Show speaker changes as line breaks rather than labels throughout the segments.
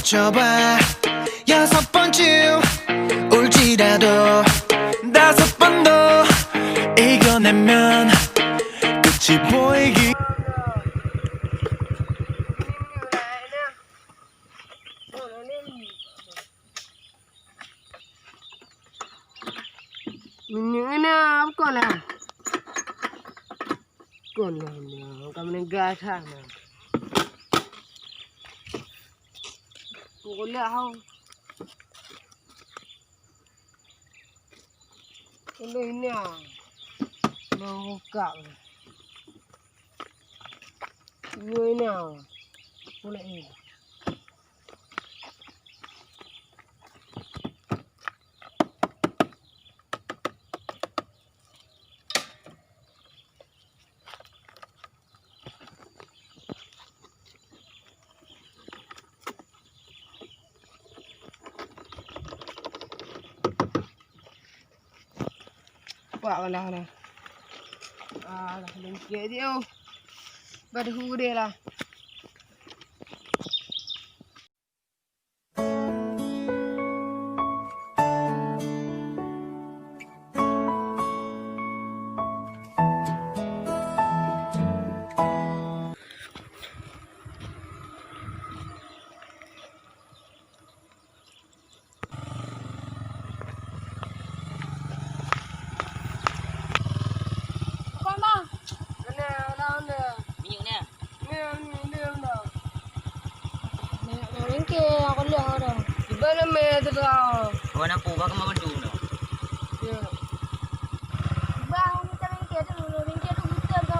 맞춰봐 6번쯤 울지라도 5번 더 이겨내면 끝이 보이기
Minyak ni apa lah? Kono ni, kami gasa ni. Boleh hau. Boleh ni ah. Mau kak. Ni ah. Boleh ni. Buat lah lah. Dah lengket dia. Berhu dia lah. Aku lihat dah. Di mana tu dah?
Kawan aku bakal membantu dah.
Ya.
Bang, kita ringkir dulu. Ringkir tu betul kau.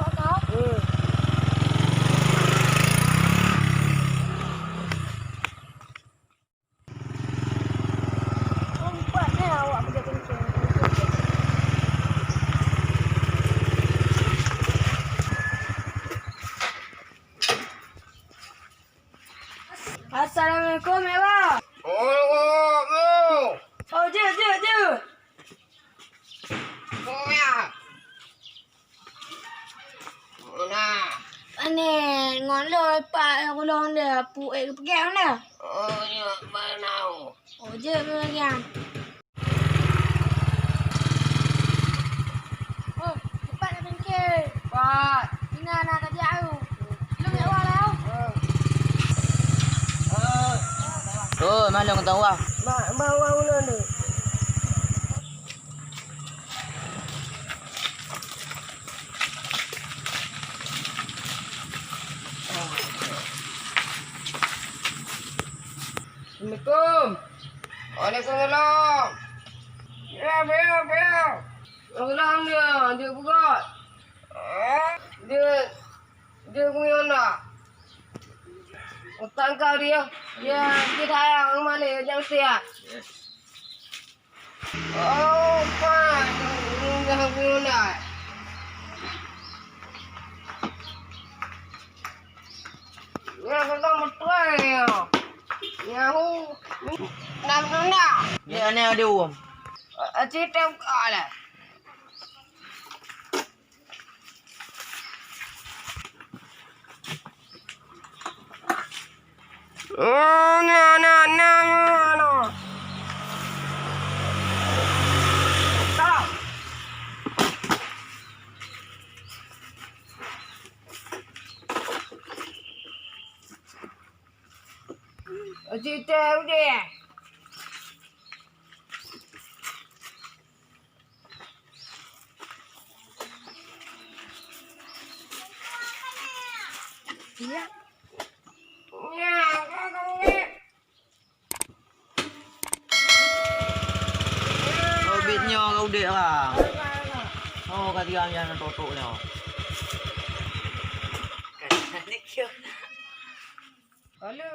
Buat ni awak kerja ringkir. Assalamualaikum, Ewa. Oh, je.
Oh ya. Nah.
Ani, ngon lo pak aku long dia pu pergi mana?
Oh ya, mana?
Oh, je pergi. Oh, cepat nak ringkir.
Pak.
Ina nak kerja aku. Lu nak awak lah.
Oh, mana kau tahu ah?
Bawa ulang ni. Assalamualaikum. Waalaikumsalam. Ya, bel. Ulang dia buka. Dia punya nak. Utang kau dia. Ya, kita yang mana yang siap. Oh, Pak. Jangan guna. Ya, kita betul ya. Ya, nak guna.
Ya, ni ada uang.
Cerita kau lah. Oh, no. Stop. Cerita dia.
Ya.
Ya, kau ni.
Oh, bitnya kau dek lah. Oh, kau tiang yang nak totok ni.
Halo.